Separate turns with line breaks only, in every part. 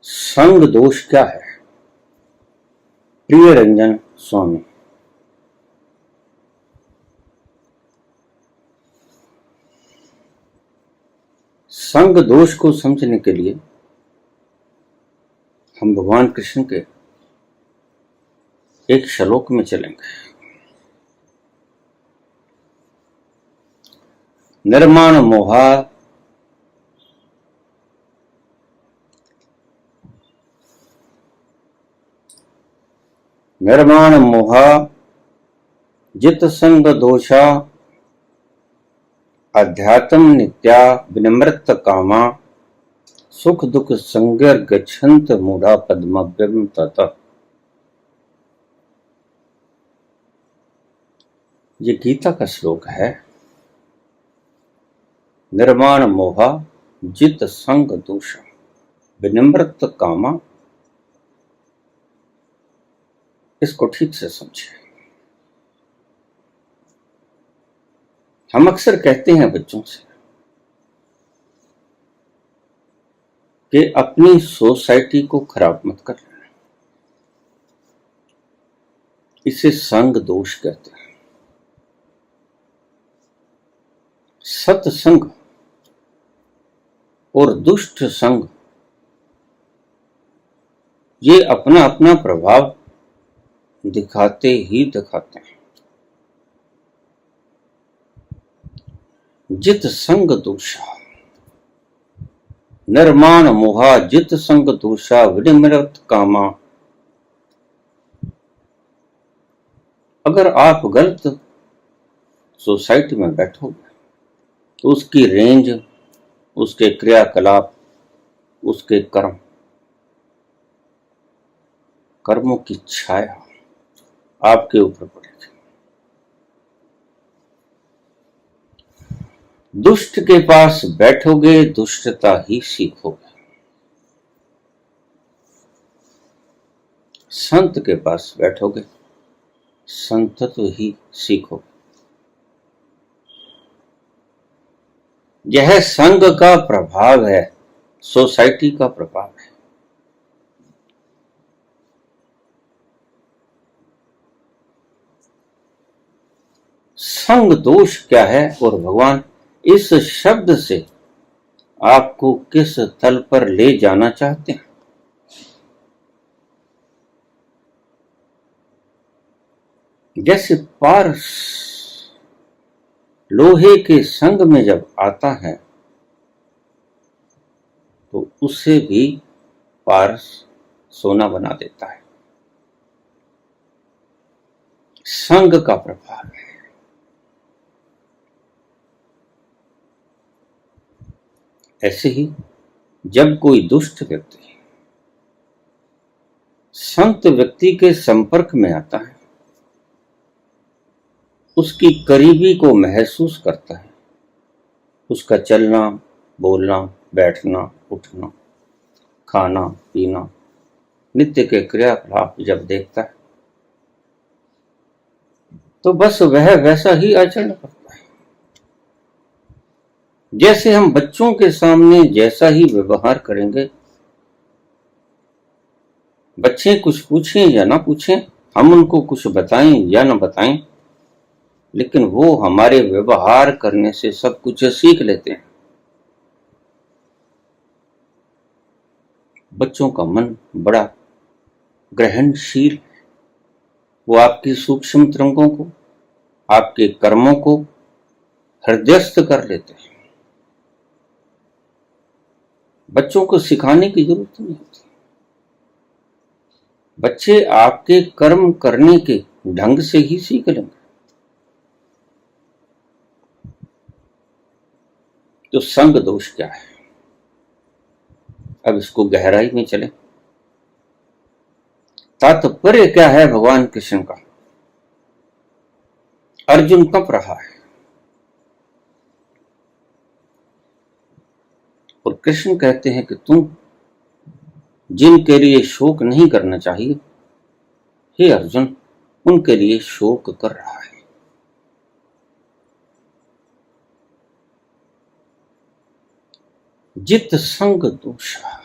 संग दोष क्या है? प्रिय रंजन स्वामी। संग दोष को समझने के लिए हम भगवान कृष्ण के एक श्लोक में चलेंगे। निर्माण मोहा जित संग दोषा अध्यात्म नित्या विनम्रत कामा सुख दुख संगर गच्छन्त मूढ़ा पद्मभ्यम ततः। ये गीता का श्लोक है। निर्माण मोहा जित संग दोषा विनम्रत कामा। इसको ठीक से समझे। हम अक्सर कहते हैं बच्चों से कि अपनी सोसाइटी को खराब मत कर। इसे संग दोष कहते हैं। सत्संग और दुष्ट संग ये अपना अपना प्रभाव दिखाते ही दिखाते हैं। जित संग दोषा निर्माण मोहा जित संग दोषा विनिमृत कामा। अगर आप गलत सोसाइटी में बैठोगे तो उसकी रेंज, उसके क्रियाकलाप, उसके कर्मों की छाया आपके ऊपर पड़ेगी। दुष्ट के पास बैठोगे दुष्टता ही सीखोगे। संत के पास बैठोगे संतत्व ही सीखोगे। यह संग का प्रभाव है, सोसाइटी का प्रभाव है। संग दोष क्या है और भगवान इस शब्द से आपको किस तल पर ले जाना चाहते हैं? जैसे पारस लोहे के संग में जब आता है तो उसे भी पारस सोना बना देता है। संग का प्रभाव है। ऐसे ही जब कोई दुष्ट व्यक्ति संत व्यक्ति के संपर्क में आता है, उसकी करीबी को महसूस करता है, उसका चलना बोलना बैठना उठना खाना पीना नित्य के क्रियाकलाप जब देखता है तो बस वह वैसा ही आचरण करता है। जैसे हम बच्चों के सामने जैसा ही व्यवहार करेंगे, बच्चे कुछ पूछें या ना पूछें, हम उनको कुछ बताएं या ना बताएं, लेकिन वो हमारे व्यवहार करने से सब कुछ सीख लेते हैं। बच्चों का मन बड़ा ग्रहणशील है। वो आपकी सूक्ष्म तरंगों को, आपके कर्मों को हृदयस्थ कर लेते हैं। बच्चों को सिखाने की जरूरत नहीं होती। बच्चे आपके कर्म करने के ढंग से ही सीख लेंगे। तो संग दोष क्या है? अब इसको गहराई में चले। तात्पर्य क्या है भगवान कृष्ण का? अर्जुन कब रहा है और कृष्ण कहते हैं कि तुम जिनके लिए शोक नहीं करना चाहिए, हे अर्जुन, उनके लिए शोक कर रहा है। जित संग दोषा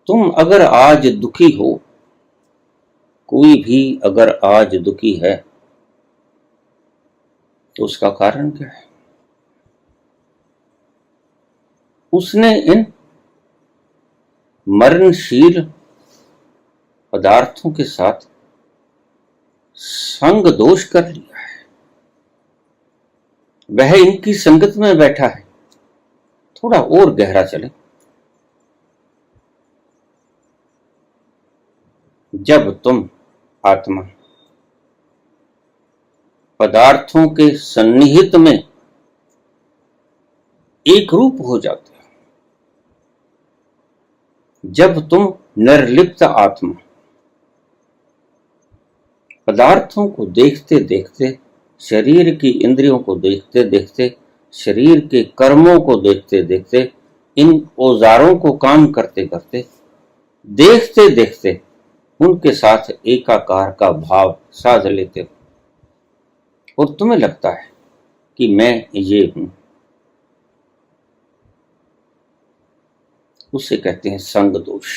तुम अगर आज दुखी हो, कोई भी अगर आज दुखी है, तो उसका कारण क्या है? उसने इन मरणशील पदार्थों के साथ संग दोष कर लिया है। वह इनकी संगत में बैठा है। थोड़ा और गहरा चले। जब तुम आत्मा पदार्थों के सन्निहित में एक रूप हो जाते हो, जब तुम निर्लिप्त आत्मा पदार्थों को देखते देखते, शरीर की इंद्रियों को देखते देखते, शरीर के कर्मों को देखते देखते, इन औजारों को काम करते करते, देखते देखते उनके साथ एकाकार का भाव साध लेते हो और तुम्हें लगता है कि मैं ये हूं। उसे कहते हैं संग दोष।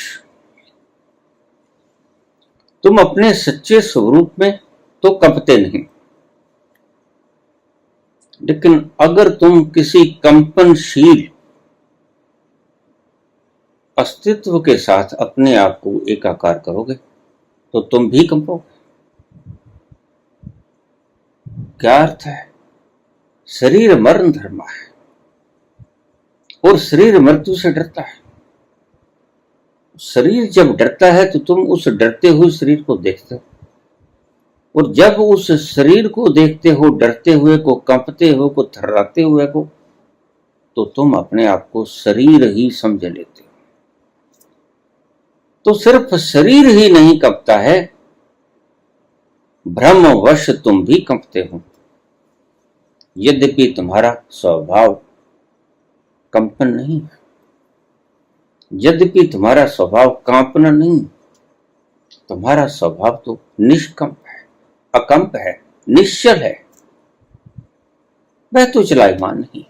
तुम अपने सच्चे स्वरूप में तो कंपते नहीं, लेकिन अगर तुम किसी कंपनशील अस्तित्व के साथ अपने आप को एकाकार करोगे तो तुम भी कंपोगे। क्या अर्थ है? शरीर मरण धर्म है और शरीर मृत्यु से डरता है। शरीर जब डरता है तो तुम उस डरते हुए शरीर को देखते हो, और जब उस शरीर को देखते हो, डरते हुए को, कंपते हुए को, थर्राते हुए को, तो तुम अपने आप को शरीर ही समझ लेते हो। तो सिर्फ शरीर ही नहीं कंपता है, भ्रमवश तुम भी कंपते हो। यद्यपि तुम्हारा स्वभाव कंपन नहीं है, यद्यपि तुम्हारा स्वभाव कांपना नहीं, तुम्हारा स्वभाव तो निष्कंप है, अकंप है, निश्चल है। वह तो चलायमान नहीं,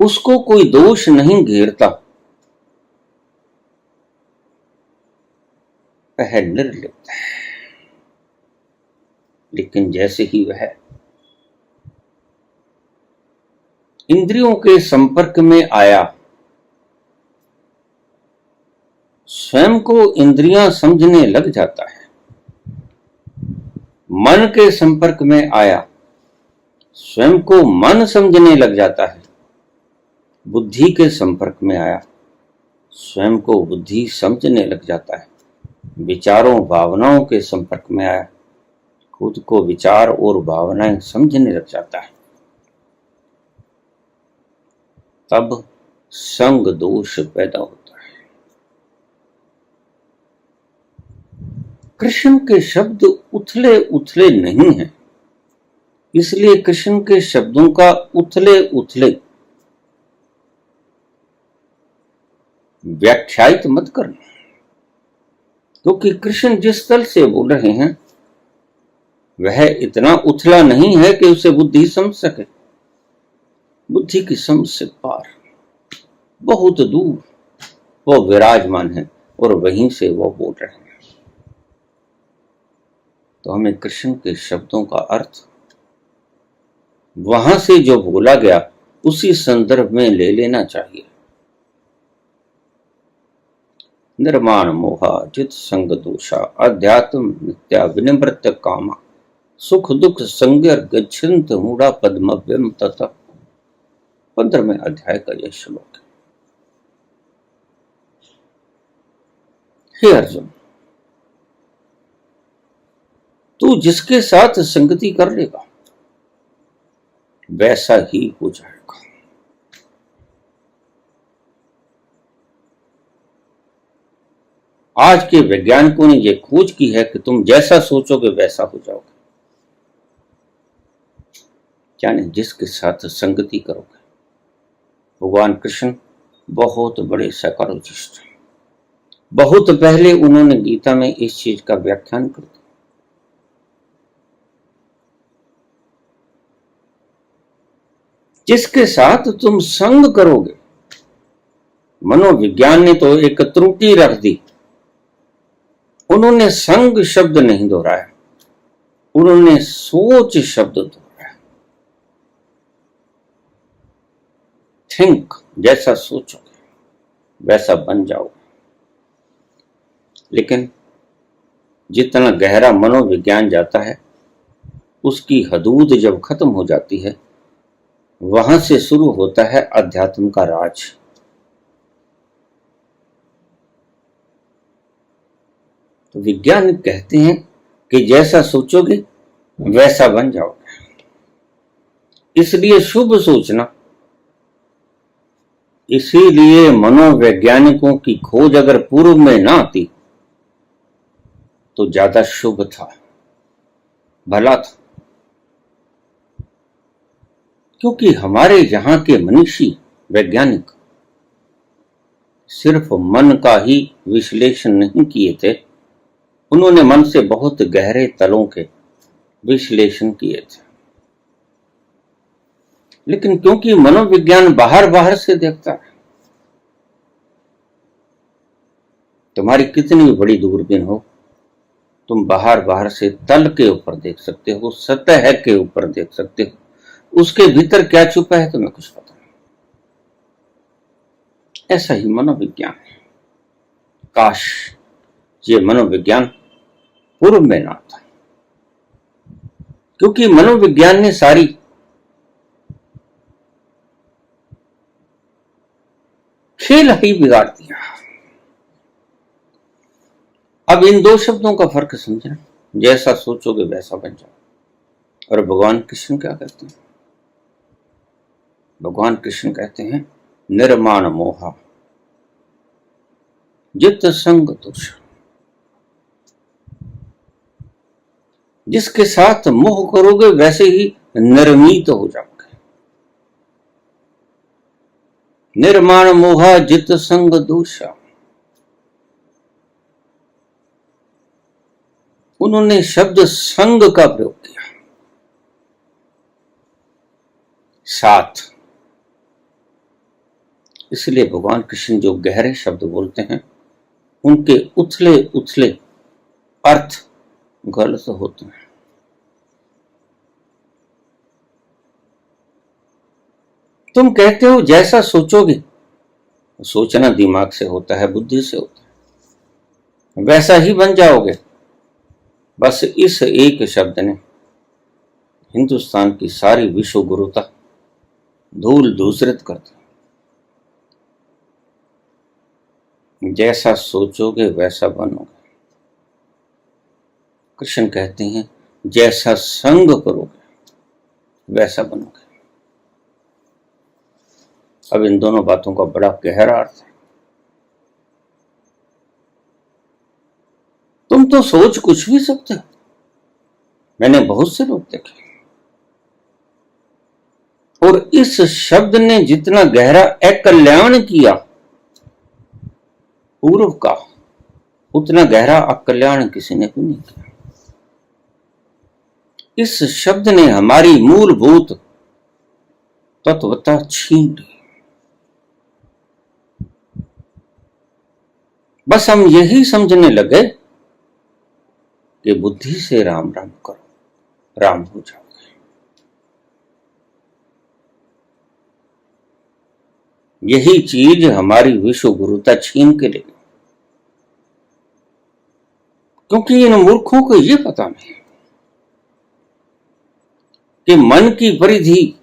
उसको कोई दोष नहीं घेरता। वह निर्लिप्त है। लेकिन जैसे ही वह इंद्रियों के संपर्क में आया, स्वयं को इंद्रियां समझने लग जाता है। मन के संपर्क में आया, स्वयं को मन समझने लग जाता है। बुद्धि के संपर्क में आया, स्वयं को बुद्धि समझने लग जाता है। विचारों भावनाओं के संपर्क में आया, खुद को विचार और भावनाएं समझने लग जाता है। तब संग दोष पैदा होता है। कृष्ण के शब्द उथले उथले नहीं हैं, इसलिए कृष्ण के शब्दों का उथले उथले व्याख्यायित मत करना, क्योंकि कृष्ण जिस तल से बोल रहे हैं वह इतना उथला नहीं है कि उसे बुद्धि समझ सके। बुद्धि की समझ से पार, बहुत दूर वो विराजमान है और वहीं से वो बोल रहे हैं। तो हमें कृष्ण के शब्दों का अर्थ वहां से जो बोला गया उसी संदर्भ में ले लेना चाहिए। निर्माण मोहा जित संग दोषा अध्यात्म नित्या विनिमृत कामा सुख दुख संज्ञर गच्छन्त मूढ़ा पद्मव्यम तथा 15वें अध्याय का यह श्लोक है। हे अर्जुन, तू जिसके साथ संगति कर लेगा वैसा ही हो जाएगा। आज के वैज्ञानिकों ने यह खोज की है कि तुम जैसा सोचोगे वैसा हो जाओगे। यानी जिसके साथ संगति करोगे। भगवान कृष्ण बहुत बड़े साइकोलॉजिस्ट हैं। बहुत पहले उन्होंने गीता में इस चीज का व्याख्यान कर दिया। जिसके साथ तुम संग करोगे मनोविज्ञान ने तो एक त्रुटि रख दी। उन्होंने संग शब्द नहीं दोहराया, उन्होंने सोच शब्द दोहराया। थिंक, जैसा सोचोगे वैसा बन जाओगे। लेकिन जितना गहरा मनोविज्ञान जाता है, उसकी हदूद जब खत्म हो जाती है, वहां से शुरू होता है अध्यात्म का राज। तो विज्ञान कहते हैं कि जैसा सोचोगे वैसा बन जाओगे। इसलिए शुभ सोचना, इसीलिए मनोवैज्ञानिकों की खोज अगर पूर्व में ना आती तो ज्यादा शुभ था, भला था। क्योंकि हमारे यहां के मनीषी वैज्ञानिक सिर्फ मन का ही विश्लेषण नहीं किए थे, उन्होंने मन से बहुत गहरे तलों के विश्लेषण किए थे। लेकिन क्योंकि मनोविज्ञान बाहर बाहर से देखता है, तुम्हारी कितनी बड़ी दूरबीन हो, तुम बाहर बाहर से तल के ऊपर देख सकते हो, सतह के ऊपर देख सकते हो, उसके भीतर क्या छुपा है तुम्हें कुछ पता नहीं। ऐसा ही मनोविज्ञान है। काश ये मनोविज्ञान पूर्व में ना आता, क्योंकि मनोविज्ञान ने सारी खेल ही बिगाड़ दिया। अब इन दो शब्दों का फर्क समझना, जैसा सोचोगे वैसा बन जाओ। और भगवान कृष्ण क्या कहते हैं? भगवान कृष्ण कहते हैं निर्माण मोहा जित संग दोष। जिसके साथ मोह करोगे वैसे ही निर्मित हो जाओगे। निर्माण मोहा जित संग दोषा। उन्होंने शब्द संग का प्रयोग किया, साथ। इसलिए भगवान कृष्ण जो गहरे शब्द बोलते हैं, उनके उथले उथले अर्थ गलत होते हैं। तुम कहते हो जैसा सोचोगे, सोचना दिमाग से होता है, बुद्धि से होता है, वैसा ही बन जाओगे। बस इस एक शब्द ने हिंदुस्तान की सारी विश्व गुरुता धूल धूसरित कर दी। जैसा सोचोगे वैसा बनोगे। कृष्ण कहते हैं जैसा संग करोगे वैसा बनोगे। अब इन दोनों बातों का बड़ा गहरा अर्थ है। तुम तो सोच कुछ भी सकते हो। मैंने बहुत से लोग देखे, और इस शब्द ने जितना गहरा अकल्याण किया पूर्व का, उतना गहरा अकल्याण किसी ने भी नहीं किया। इस शब्द ने हमारी मूलभूत तत्वता छीन ली। बस हम यही समझने लगे कि बुद्धि से राम राम करो, राम हो जाओगे। यही चीज हमारी विश्व गुरुता छीन के ले गई। क्योंकि इन मूर्खों को यह पता नहीं कि मन की परिधि,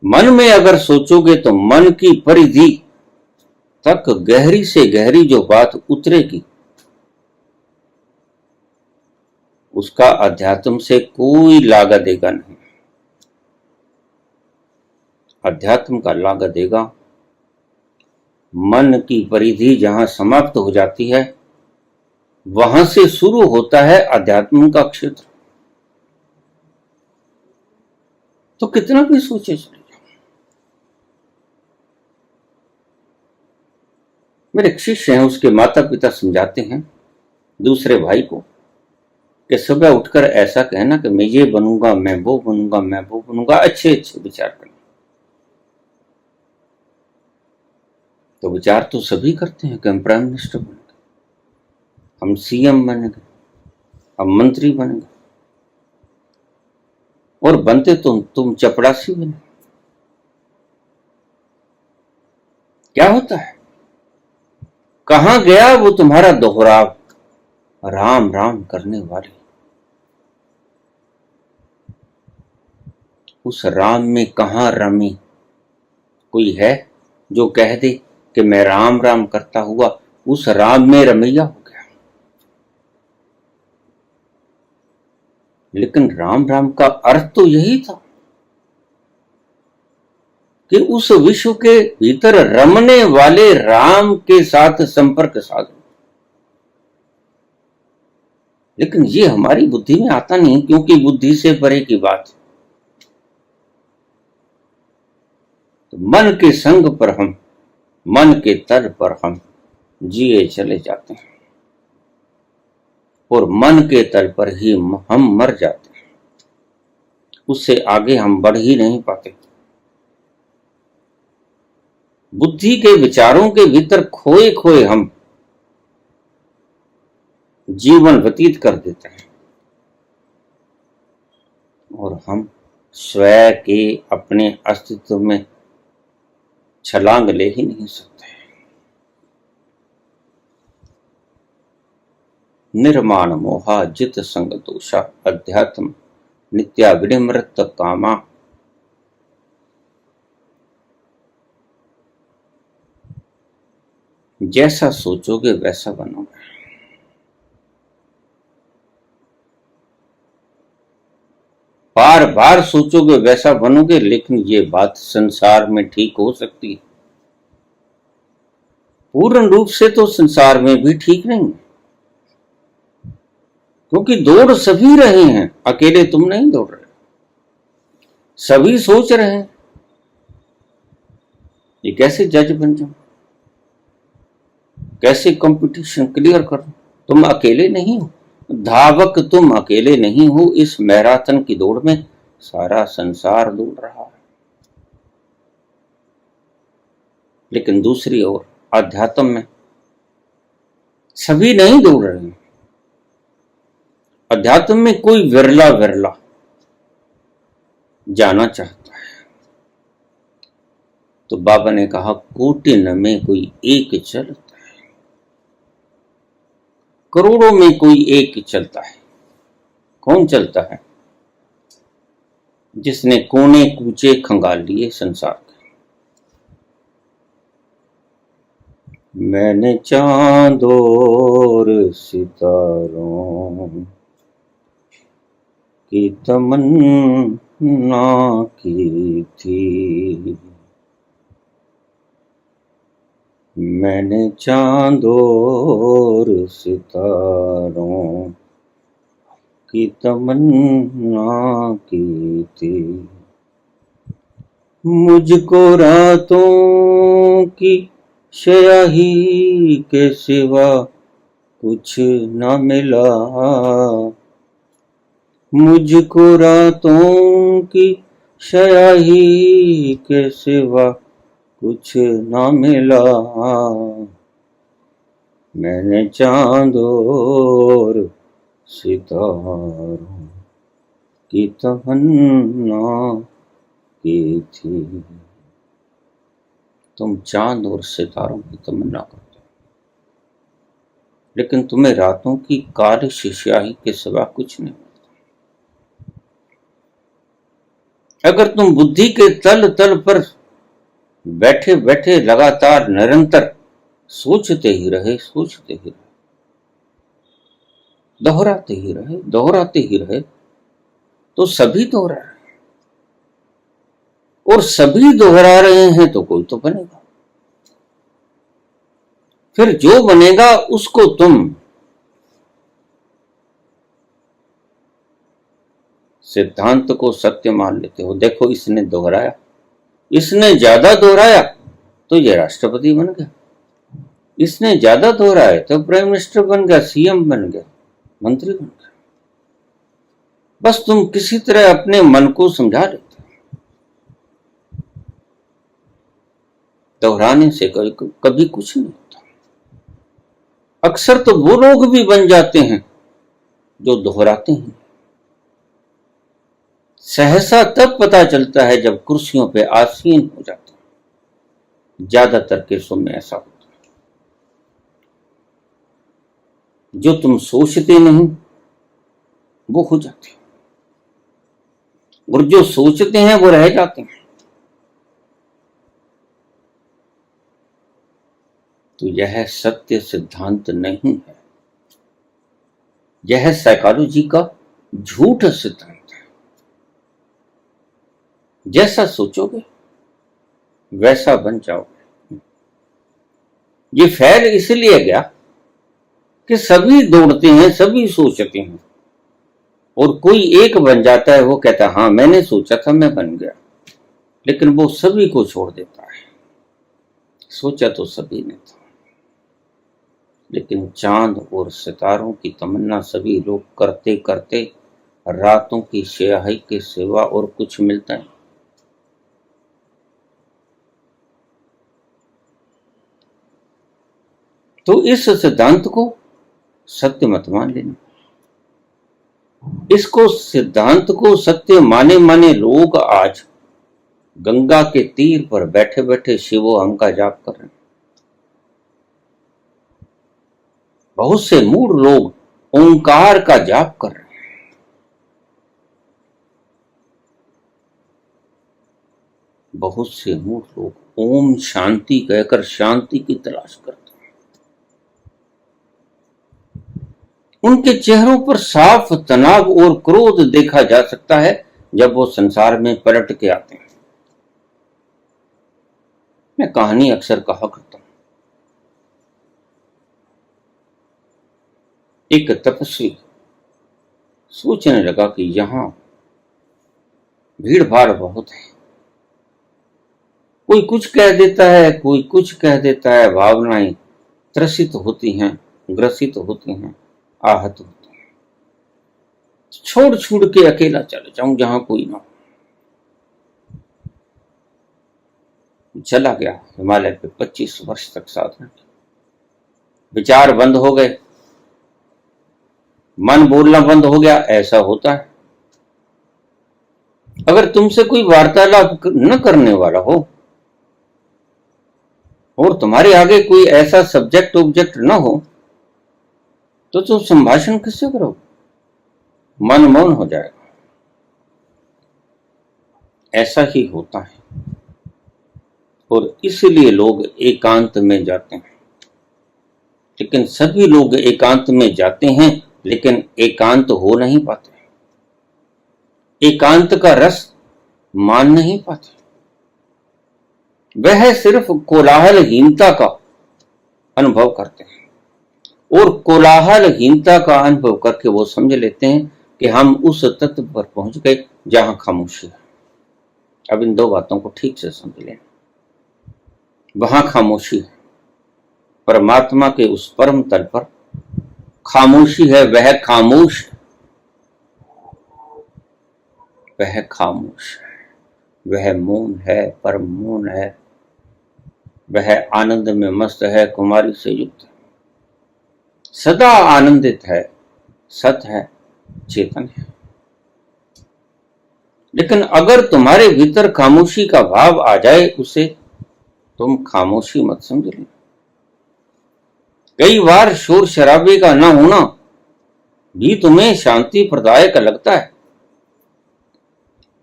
मन में अगर सोचोगे तो मन की परिधि तक गहरी से गहरी जो बात उतरेगी, उसका अध्यात्म से कोई लागा देगा नहीं। अध्यात्म का लागा देगा मन की परिधि जहां समाप्त हो जाती है, वहां से शुरू होता है अध्यात्म का क्षेत्र। तो कितना भी सोचे चले जाओ। मेरे एक शिष्य हैं, उसके माता पिता समझाते हैं दूसरे भाई को कि सुबह उठकर ऐसा कहना कि मैं ये बनूंगा, मैं वो बनूंगा, मैं वो बनूंगा, अच्छे अच्छे विचार करना। तो विचार तो सभी करते हैं कि हम प्राइम मिनिस्टर बन गए, हम सीएम बन गए, हम मंत्री बन गए, और बनते तुम चपड़ासी बने। क्या होता है? कहां गया वो तुम्हारा दोहराव, राम राम करने वाले? उस राम में कहां रमी? कोई है जो कह दे कि मैं राम राम करता हुआ उस राम में रमैया हो गया? लेकिन राम राम का अर्थ तो यही था कि उस विश्व के भीतर रमने वाले राम के साथ संपर्क साधो। लेकिन ये हमारी बुद्धि में आता नहीं, क्योंकि बुद्धि से परे की बात है। तो मन के संग पर हम, मन के तल पर हम जिए चले जाते हैं, और मन के तल पर ही हम मर जाते हैं। उससे आगे हम बढ़ ही नहीं पाते। बुद्धि के विचारों के भीतर खोए खोए हम जीवन व्यतीत कर देते हैं, और हम स्वयं के अपने अस्तित्व में छलांग ले ही नहीं सकते। निर्माण मोहा जित संग दोषा अध्यात्म नित्या विनिमृत कामा। जैसा सोचोगे वैसा बनोगे। बार बार सोचोगे वैसा बनोगे, लेकिन ये बात संसार में ठीक हो सकती है, पूर्ण रूप से तो संसार में भी ठीक नहीं, क्योंकि दौड़ सभी रहे हैं, अकेले तुम नहीं दौड़ रहे। सभी सोच रहे हैं ये कैसे जज बन जाऊं, कैसे कंपटीशन क्लियर करूं। तुम अकेले नहीं हो, धावक तुम अकेले नहीं हो। इस मैराथन की दौड़ में सारा संसार दौड़ रहा है। लेकिन दूसरी ओर अध्यात्म में सभी नहीं दौड़ रहे हैं। अध्यात्म में कोई विरला विरला जाना चाहता है। तो बाबा ने कहा कोटिन में कोई एक चलता है, करोड़ों में कोई एक चलता है। कौन चलता है? जिसने कोने कूचे खंगाल लिए संसार के। मैंने चांद और सितारों की तमन्ना की थी, मैंने चांद और सितारों की तमन्ना की थी, मुझको रातों की स्याही के सिवा कुछ न मिला, मुझको रातों की स्याही के सिवा कुछ न मिला, मैंने चांद और सितारों की तमन्ना की थी। तुम चांद और सितारों की तमन्ना करते हो, लेकिन तुम्हें रातों की काली स्याही के सिवा कुछ नहीं मिलता। अगर तुम बुद्धि के तल तल पर बैठे बैठे लगातार निरंतर सोचते ही रहे, दोहराते ही रहे, तो सभी दोहरा रहे, और सभी दोहरा रहे हैं तो कोई तो बनेगा। फिर जो बनेगा उसको तुम सिद्धांत को सत्य मान लेते हो। देखो इसने दोहराया, इसने ज्यादा दोहराया तो ये राष्ट्रपति बन गया, इसने ज्यादा दोहराया तो प्राइम मिनिस्टर बन गया, सीएम बन गया, मंत्री बन गया। बस तुम किसी तरह अपने मन को समझा लेते। दोहराने से कभी कुछ नहीं होता। अक्सर तो वो लोग भी बन जाते हैं जो दोहराते हैं। सहसा तब पता चलता है जब कुर्सियों पे आसीन हो जाते हैं। ज्यादातर केसों में ऐसा होता है। जो तुम सोचते नहीं वो हो जाते हैं, और जो सोचते हैं वो रह जाते हैं। तो यह सत्य सिद्धांत नहीं है, यह साइकोलॉजी का झूठ सिद्धांत है। जैसा सोचोगे वैसा बन जाओगे। ये फैल इसलिए गया कि सभी दौड़ते हैं, सभी सोचते हैं, और कोई एक बन जाता है। वो कहता है हाँ मैंने सोचा था, मैं बन गया, लेकिन वो सभी को छोड़ देता है। सोचा तो सभी ने था, लेकिन चांद और सितारों की तमन्ना सभी लोग करते करते रातों की स्याही के सिवा और कुछ मिलता है। तो इस सिद्धांत को सत्य मत मान लेना। इसको सिद्धांत को सत्य माने माने लोग आज गंगा के तीर पर बैठे बैठे शिवोहम का जाप कर रहे हैं। बहुत से मूढ़ लोग ओंकार का जाप कर रहे हैं। बहुत से मूढ़ लोग ओम शांति कहकर शांति की तलाश करते हैं। उनके चेहरों पर साफ तनाव और क्रोध देखा जा सकता है जब वो संसार में पलट के आते हैं। मैं कहानी अक्सर कहा करता हूं। एक तपस्वी सोचने लगा कि यहां भीड़ भाड़ बहुत है, कोई कुछ कह देता है, कोई कुछ कह देता है। भावनाएं त्रसित होती हैं, ग्रसित होती हैं, आहत होते हैं। छोड़ छूड़ के अकेला चले जाऊं जहां कोई ना हो। चला गया हिमालय पे 25 वर्ष तक साधना की। विचार बंद हो गए, मन बोलना बंद हो गया। ऐसा होता है। अगर तुमसे कोई वार्तालाप न करने वाला हो और तुम्हारे आगे कोई ऐसा सब्जेक्ट ऑब्जेक्ट न हो तो तुम संभाषण किससे करो? मन मौन हो जाएगा। ऐसा ही होता है, और इसलिए लोग एकांत में जाते हैं। लेकिन सभी लोग एकांत में जाते हैं, लेकिन एकांत हो नहीं पाते, एकांत का रस मान नहीं पाते। वह सिर्फ कोलाहलहीनता का अनुभव करते हैं, और कोलाहलहीनता का अनुभव करके वो समझ लेते हैं कि हम उस तत्व पर पहुंच गए जहां खामोशी है। अब इन दो बातों को ठीक से समझ लें। वहां खामोशी है, परमात्मा के उस परम तल पर खामोशी है। वह खामोश है, वह खामोश है, वह मौन है, परम मौन है। वह आनंद में मस्त है, कुमारी से युक्त है, सदा आनंदित है, सत है, चेतन है। लेकिन अगर तुम्हारे भीतर खामोशी का भाव आ जाए, उसे तुम खामोशी मत समझ लो। कई बार शोर शराबे का न होना भी तुम्हें शांति प्रदायक लगता है,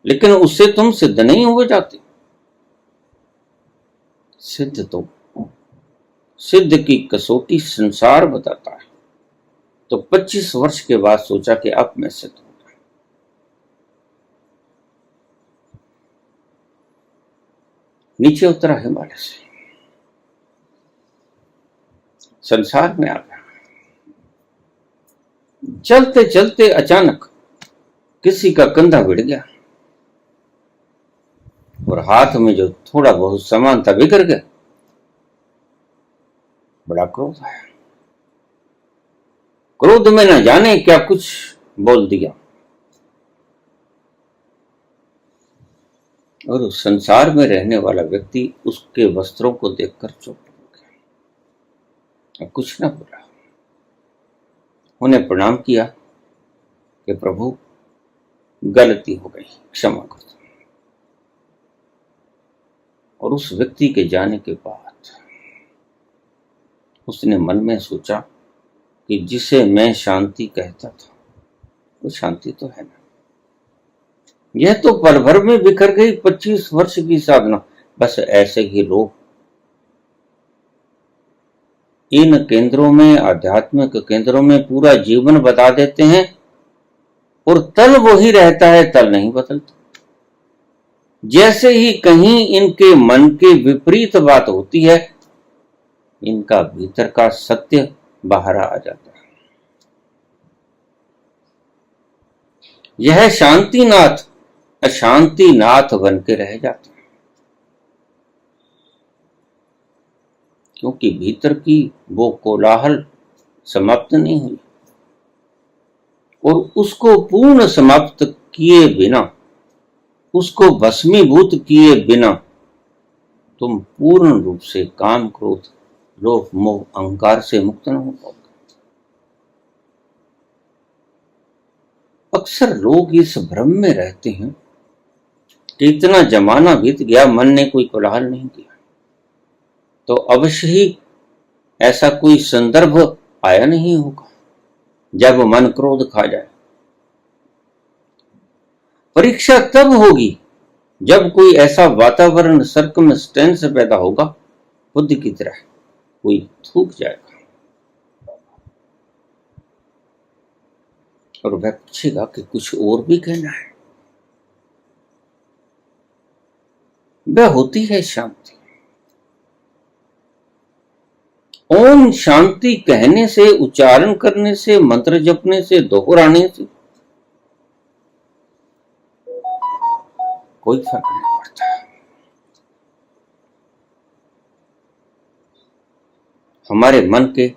लेकिन उससे तुम सिद्ध नहीं हो जाते। सिद्ध की कसौटी संसार बताता है। तो 25 वर्ष के बाद सोचा कि अब मैं सिद्ध हूं। नीचे उतरा हिमालय से, संसार में आ गया। चलते चलते अचानक किसी का कंधा भिड़ गया, और हाथ में जो थोड़ा बहुत सामान था बिखर गया। बड़ा क्रोध आया। क्रोध में न जाने क्या कुछ बोल दिया। और उस संसार में रहने वाला व्यक्ति उसके वस्त्रों को देखकर चुप हो गया, कुछ ना बोला। उन्हें प्रणाम किया कि प्रभु गलती हो गई, क्षमा कर दो। और उस व्यक्ति के जाने के बाद उसने मन में सोचा कि जिसे मैं शांति कहता था वो शांति तो है ना, यह तो पल भर में बिखर गई 25 वर्ष की साधना। बस ऐसे ही लोग इन केंद्रों में, आध्यात्मिक केंद्रों में पूरा जीवन बता देते हैं और तल वही रहता है, तल नहीं बदलता। जैसे ही कहीं इनके मन के विपरीत बात होती है, इनका भीतर का सत्य बाहर आ जाता है। यह शांतिनाथ अशांतिनाथ बन के रह जाते हैं, क्योंकि भीतर की वो कोलाहल समाप्त नहीं हुई। और उसको पूर्ण समाप्त किए बिना, उसको भस्मीभूत किए बिना तुम पूर्ण रूप से काम, क्रोध, लोभ, मोह, अहंकार से मुक्त न हो पाओगे। अक्सर लोग इस भ्रम में रहते हैं कि इतना जमाना बीत गया, मन ने कोई कोलाहल नहीं किया, तो अवश्य ही ऐसा कोई संदर्भ आया नहीं होगा जब मन क्रोध खा जाए। परीक्षा तब होगी जब कोई ऐसा वातावरण, सर्कमस्टेंस पैदा होगा, बुद्ध की तरह कोई थूक जाएगा और वह पूछेगा कि कुछ और भी कहना है। वह होती है शांति। ओम शांति कहने से, उच्चारण करने से, मंत्र जपने से, दोहराने से कोई फर्क नहीं पड़ता। हमारे मन के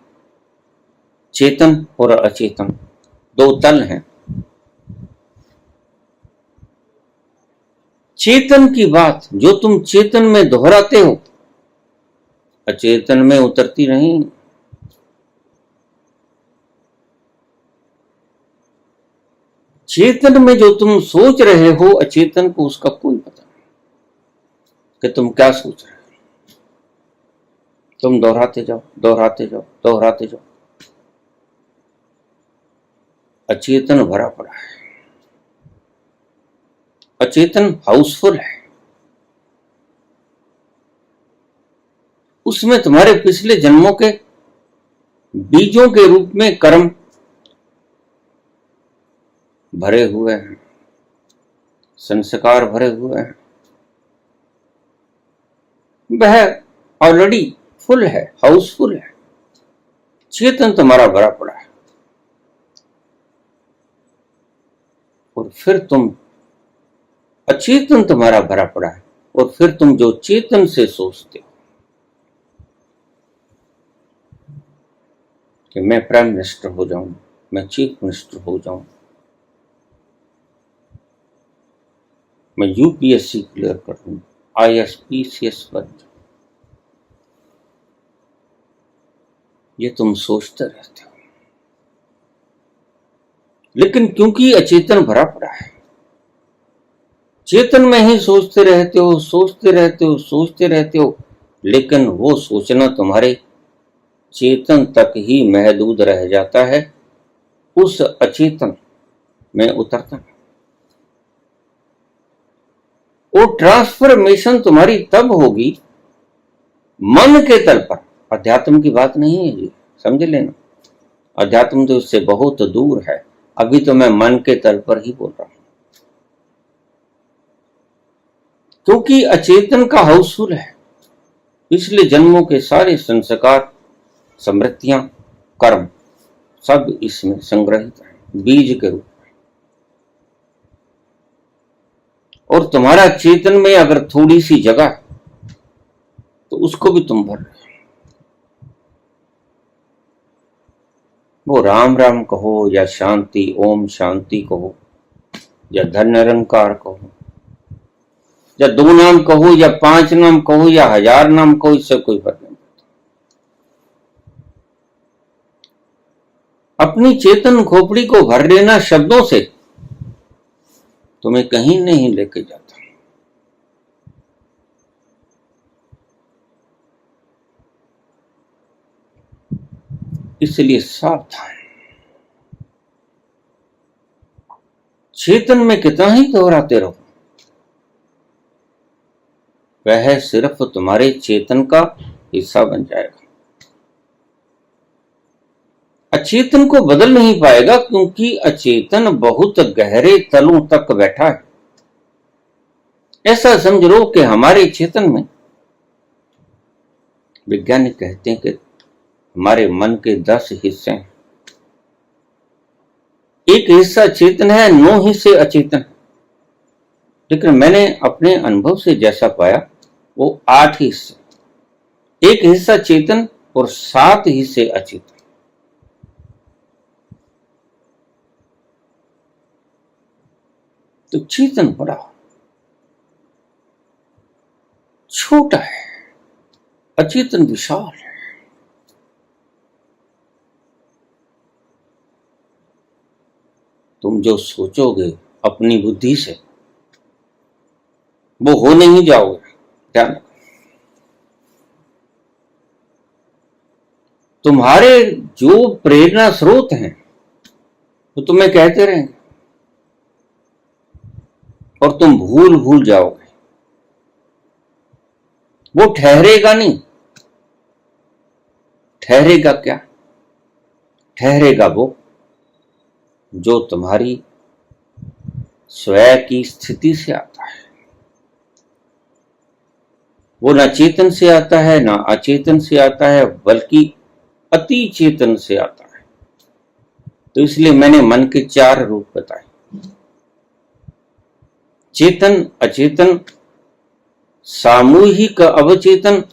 चेतन और अचेतन दो तल हैं। चेतन की बात जो तुम चेतन में दोहराते हो, अचेतन में उतरती नहीं। चेतन में जो तुम सोच रहे हो, अचेतन को उसका कोई पता नहीं कि तुम क्या सोच रहे हो। तुम दोहराते जाओ, दोहराते जाओ, दोहराते जाओ। अचेतन भरा पड़ा है, अचेतन हाउसफुल है। उसमें तुम्हारे पिछले जन्मों के बीजों के रूप में कर्म भरे हुए हैं, संस्कार भरे हुए हैं। वह ऑलरेडी फुल है, हाउसफुल है। चेतन तुम्हारा भरा पड़ा है और फिर तुम, अचेतन तुम्हारा भरा पड़ा है और फिर तुम जो चेतन से सोचते हो कि मैं प्राइम मिनिस्टर हो जाऊं, मैं चीफ मिनिस्टर हो जाऊं, मैं यूपीएससी क्लियर कर दूं, IAS PCS बन जाऊं, ये तुम सोचते रहते हो। लेकिन क्योंकि अचेतन भरा पड़ा है, चेतन में ही सोचते रहते हो, सोचते रहते हो, सोचते रहते हो, लेकिन वो सोचना तुम्हारे चेतन तक ही महदूद रह जाता है, उस अचेतन में उतरता नहीं। वो ट्रांसफॉर्मेशन तुम्हारी तब होगी मन के तल पर। अध्यात्म की बात नहीं है जी, समझ लेना। अध्यात्म तो उससे बहुत दूर है। अभी तो मैं मन के तल पर ही बोल रहा हूं, क्योंकि अचेतन का हाउसफुल है। पिछले जन्मों के सारे संस्कार, स्मृतियां, कर्म सब इसमें संग्रहित है बीज के रूप में। और तुम्हारा चेतन में अगर थोड़ी सी जगह तो उसको भी तुम भर रहे हो। वो राम राम कहो या शांति, ओम शांति कहो या धन निरंकार कहो या 2 नाम कहो या 5 नाम कहो या 1000 नाम कहो, इससे कोई फर्क नहीं पड़ता। अपनी चेतन खोपड़ी को भर लेना शब्दों से तुम्हें कहीं नहीं लेके जाता। इसलिए सावधान। चेतन में कितना ही दोहराते रहो, वह सिर्फ तुम्हारे चेतन का हिस्सा बन जाएगा। अचेतन को बदल नहीं पाएगा, क्योंकि अचेतन बहुत गहरे तलों तक बैठा है। ऐसा समझ लो कि हमारे चेतन में, वैज्ञानिक कहते हैं कि हमारे मन के 10 हिस्से हैं। एक हिस्सा चेतन है, 9 हिस्से अचेतन है। लेकिन मैंने अपने अनुभव से जैसा पाया, वो 8 हिस्से, एक हिस्सा चेतन और 7 हिस्से अचेतन। तो चेतन बड़ा छोटा है, अचेतन विशाल है। तुम जो सोचोगे अपनी बुद्धि से, वो हो नहीं जाओगे। ध्यान रखो, तुम्हारे जो प्रेरणा स्रोत हैं वो तुम्हें कहते रहेंगे और तुम भूल जाओगे। वो ठहरेगा नहीं। ठहरेगा क्या? ठहरेगा वो जो तुम्हारी स्वयं की स्थिति से आता है। वो ना चेतन से आता है, ना अचेतन से आता है, बल्कि अति चेतन से आता है। तो इसलिए मैंने मन के 4 रूप बताए, चेतन, अचेतन, सामूहिक अवचेतन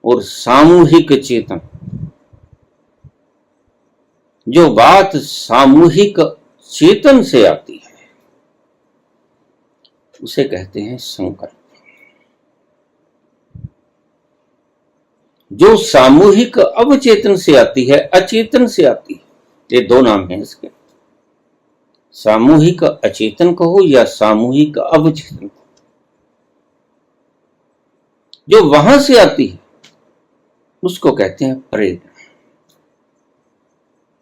और सामूहिक चेतन। जो बात सामूहिक चेतन से आती है उसे कहते हैं संकल्प। जो सामूहिक अवचेतन से आती है, अचेतन से आती है, ये 2 नाम हैं इसके। सामूहिक अचेतन कहो या सामूहिक अवचेतन कहो, जो वहां से आती है उसको कहते हैं प्रेरणा।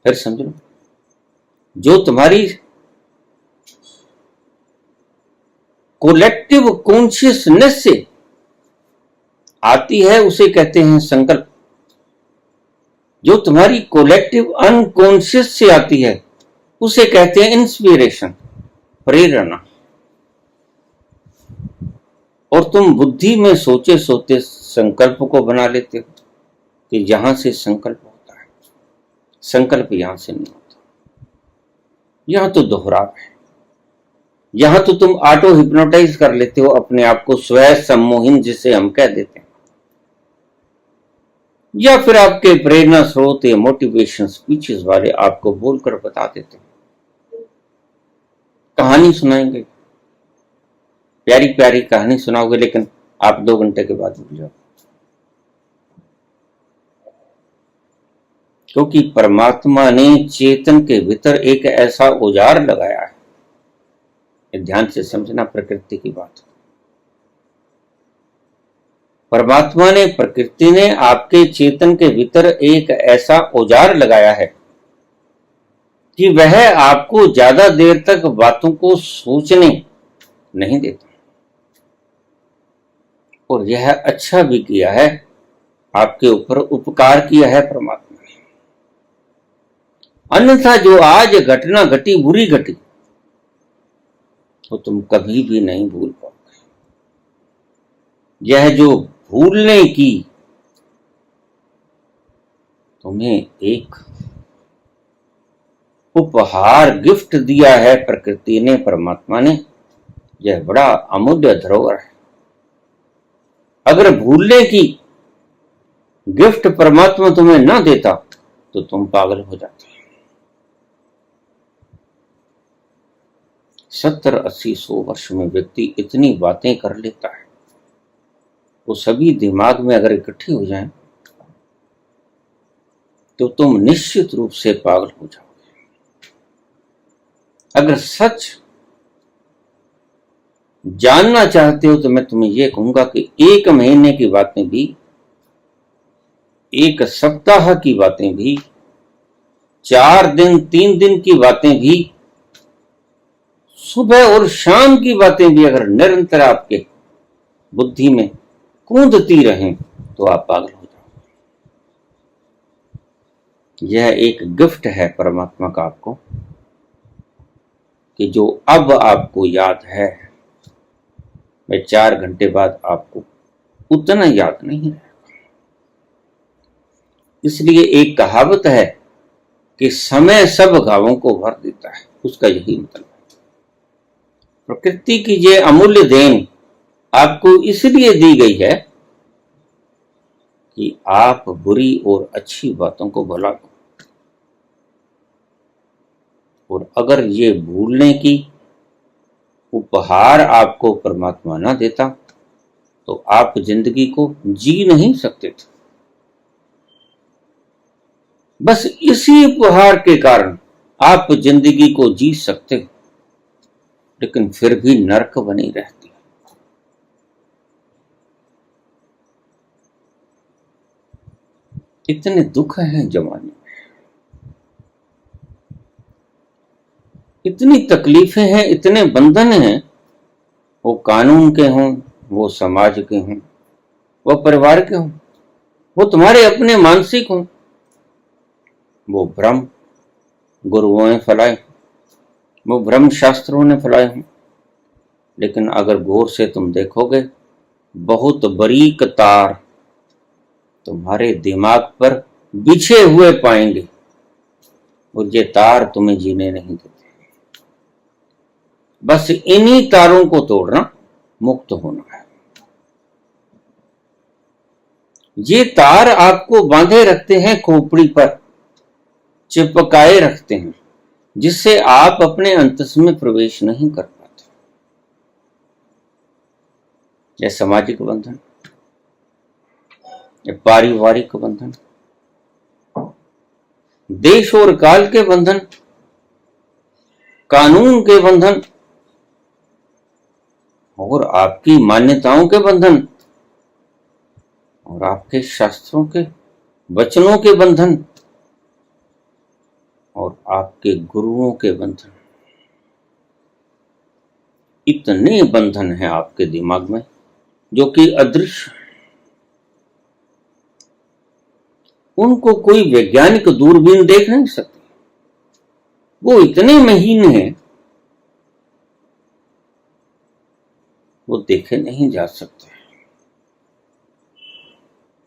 फिर समझ लो, जो तुम्हारी कोलेक्टिव कॉन्शियसनेस से आती है उसे कहते हैं संकल्प। जो तुम्हारी कोलेक्टिव अनकॉन्शियस से आती है उसे कहते हैं इंस्पिरेशन, प्रेरणा। और तुम बुद्धि में सोचे सोते संकल्प को बना लेते हो कि यहां से संकल्प होता है। संकल्प यहां से नहीं होता, यहां तो दोहराव है। यहां तो तुम ऑटो हिप्नोटाइज कर लेते हो अपने आप को, स्वयं सम्मोहन जिसे हम कह देते हैं, या फिर आपके प्रेरणा स्रोत या मोटिवेशन स्पीचेस वाले आपको बोलकर बता देते हैं। कहानी सुनाएंगे, प्यारी प्यारी कहानी सुनाओगे, लेकिन आप 2 घंटे के बाद भूल जाओ। क्योंकि परमात्मा ने चेतन के भीतर एक ऐसा औजार लगाया है, ध्यान से समझना प्रकृति की बात। परमात्मा ने, प्रकृति ने आपके चेतन के भीतर एक ऐसा औजार लगाया है कि वह आपको ज्यादा देर तक बातों को सोचने नहीं देता। और यह अच्छा भी किया है, आपके ऊपर उपकार किया है परमात्मा ने। अन्यथा जो आज घटना घटी, बुरी घटी, तो तुम कभी भी नहीं भूल पाओगे। यह जो भूलने की तुम्हें एक उपहार, गिफ्ट दिया है प्रकृति ने, परमात्मा ने, यह बड़ा अमूल्य धरोहर है। अगर भूलने की गिफ्ट परमात्मा तुम्हें ना देता तो तुम पागल हो जाते। 70-80-100 वर्ष में व्यक्ति इतनी बातें कर लेता है, वो सभी दिमाग में अगर इकट्ठी हो जाएं तो तुम निश्चित रूप से पागल हो जाओगे। अगर सच जानना चाहते हो तो मैं तुम्हें यह कहूंगा कि 1 महीने की बातें भी, 1 सप्ताह की बातें भी, 4 दिन 3 दिन की बातें भी, सुबह और शाम की बातें भी अगर निरंतर आपके बुद्धि में कूदती रहें तो आप पागल हो जाओगे। यह एक गिफ्ट है परमात्मा का आपको कि जो अब आपको याद है मैं 4 घंटे बाद आपको उतना याद नहीं रहेगा। इसलिए एक कहावत है कि समय सब घावों को भर देता है, उसका यही मतलब है। प्रकृति की ये अमूल्य देन आपको इसलिए दी गई है कि आप बुरी और अच्छी बातों को भुला दो। और अगर ये भूलने की उपहार आपको परमात्मा ना देता तो आप जिंदगी को जी नहीं सकते थे। बस इसी उपहार के कारण आप जिंदगी को जी सकते हो, लेकिन फिर भी नरक बनी रहती है। इतने दुख हैं जमाने में, इतनी तकलीफें हैं, इतने बंधन हैं, वो कानून के हों, वो समाज के हों, वो परिवार के हों, वो तुम्हारे अपने मानसिक हों, वो भ्रम गुरुओं ने फैलाए, वो भ्रम शास्त्रों ने फैलाए हों। लेकिन अगर गौर से तुम देखोगे, बहुत बारीक तार तुम्हारे दिमाग पर बिछे हुए पाएंगे और ये तार तुम्हें जीने नहीं देते। बस इन्हीं तारों को तोड़ना, मुक्त होना है। ये तार आपको बांधे रखते हैं, खोपड़ी पर चिपकाए रखते हैं, जिससे आप अपने अंतस में प्रवेश नहीं कर पाते। यह सामाजिक बंधन, यह पारिवारिक बंधन, देश और काल के बंधन, कानून के बंधन और आपकी मान्यताओं के बंधन और आपके शास्त्रों के वचनों के बंधन और आपके गुरुओं के बंधन। इतने बंधन हैं आपके दिमाग में जो कि अदृश्य, उनको कोई वैज्ञानिक दूरबीन देख नहीं सकती। वो इतने महीन हैं, वो देखे नहीं जा सकते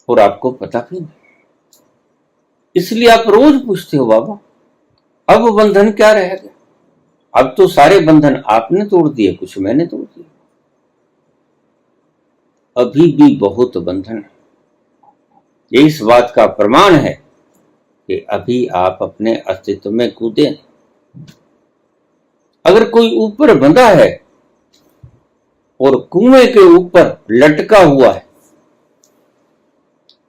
और आपको पता भी नहीं। इसलिए आप रोज पूछते हो, बाबा अब बंधन क्या रह गया? अब तो सारे बंधन आपने तोड़ दिए, कुछ मैंने तोड़ दिए। अभी भी बहुत बंधन है। ये इस बात का प्रमाण है कि अभी आप अपने अस्तित्व में कूदे। अगर कोई ऊपर बंधा है और कुएं के ऊपर लटका हुआ है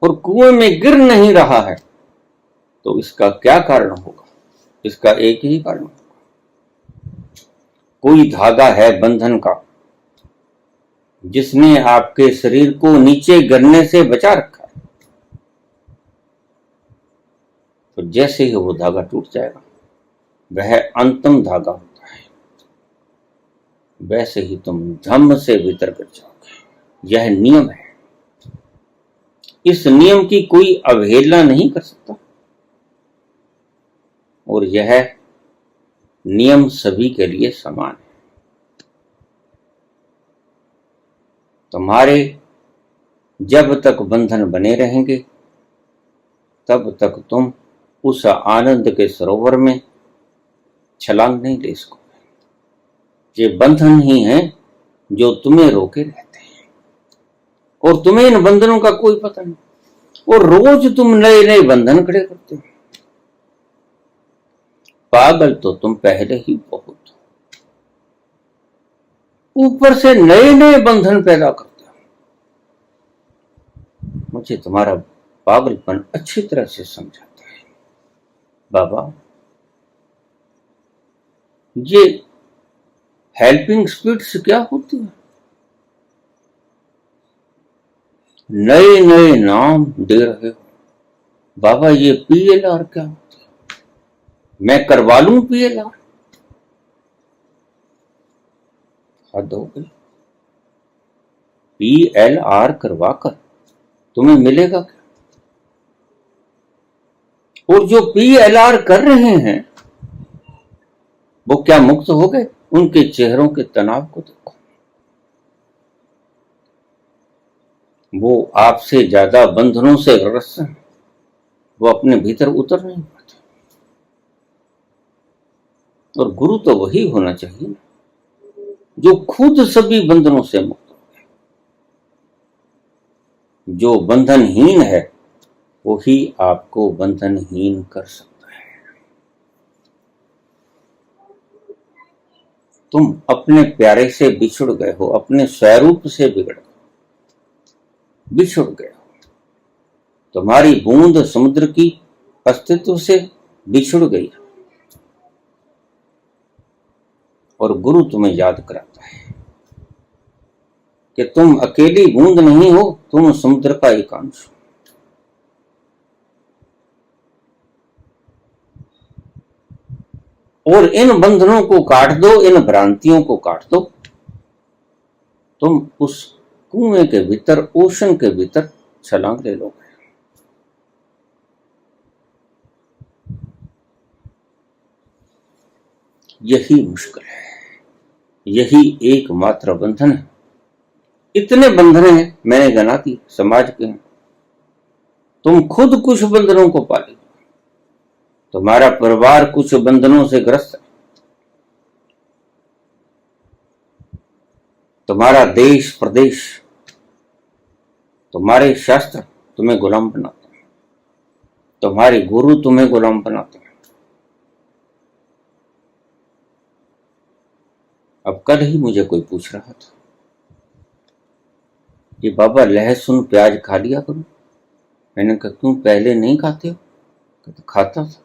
और कुएं में गिर नहीं रहा है, तो इसका क्या कारण होगा? इसका एक ही कारण होगा, कोई धागा है बंधन का जिसने आपके शरीर को नीचे गिरने से बचा रखा है। तो जैसे ही वो धागा टूट जाएगा, वह अंतिम धागा होता है, वैसे ही तुम धम्म से भीतर गिर जाओगे। यह नियम है। इस नियम की कोई अवहेलना नहीं कर सकता और यह नियम सभी के लिए समान है। तुम्हारे जब तक बंधन बने रहेंगे तब तक तुम उस आनंद के सरोवर में छलांग नहीं ले सकोगे। ये बंधन ही हैं जो तुम्हें रोके रहते हैं और तुम्हें इन बंधनों का कोई पता नहीं और रोज तुम नए नए बंधन खड़े करते हो। पागल तो तुम पहले ही बहुत हो। ऊपर से नए नए बंधन पैदा करते हो। मुझे तुम्हारा पागलपन अच्छी तरह से समझाता है बाबा। ये हेल्पिंग स्पिरिट्स क्या होती है? नए नए नाम दे रहे हो बाबा। ये PLR क्या होती है? मैं करवा लूं PLR? हद हो गई। PLR करवा कर तुम्हें मिलेगा क्या? और जो PLR कर रहे हैं वो क्या मुक्त हो गए? उनके चेहरों के तनाव को देखो। वो आपसे ज्यादा बंधनों से ग्रस्त हैं। वो अपने भीतर उतर नहीं पाते। और गुरु तो वही होना चाहिए जो खुद सभी बंधनों से मुक्त हो गए। जो बंधनहीन है वही आपको बंधनहीन कर सकता है। तुम अपने प्यारे से बिछुड़ गए हो, अपने स्वरूप से बिछुड़ गए हो। तुम्हारी बूंद समुद्र की अस्तित्व से बिछुड़ गई और गुरु तुम्हें याद कराता है कि तुम अकेली बूंद नहीं हो, तुम समुद्र का एक अंश हो। और इन बंधनों को काट दो, इन भ्रांतियों को काट दो। तुम उस कुएं के भीतर, ओशन के भीतर छलांग ले लोगे। यही मुश्किल है, यही एकमात्र बंधन है। इतने बंधन हैं, मैंने गिना दी, समाज के हैं। तुम खुद कुछ बंधनों को पाले, तुम्हारा परिवार कुछ बंधनों से ग्रस्त है, तुम्हारा देश प्रदेश, तुम्हारे शास्त्र तुम्हें गुलाम बनाते हैं, तुम्हारे गुरु तुम्हें गुलाम बनाते हैं। अब कल ही मुझे कोई पूछ रहा था कि बाबा लहसुन प्याज खा लिया करो। मैंने कहा क्यों, पहले नहीं खाते हो? तो खाता था,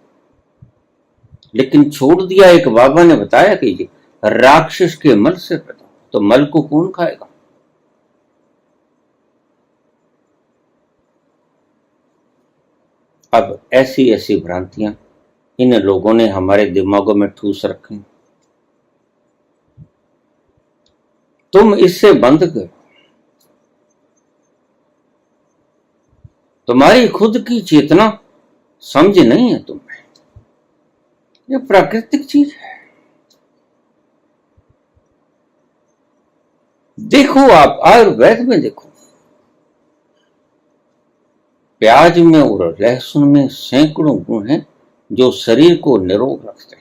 लेकिन छोड़ दिया। एक बाबा ने बताया कि ये राक्षस के मल से पैदा, तो मल को कौन खाएगा? अब ऐसी ऐसी भ्रांतियां इन लोगों ने हमारे दिमागों में ठूस रखी। तुम इससे बंध गए। तुम्हारी खुद की चेतना समझ नहीं है तुम्हें। ये प्राकृतिक चीज है। देखो, आप आयुर्वेद में देखो, प्याज में और लहसुन में सैकड़ों गुण हैं जो शरीर को निरोग रखते हैं।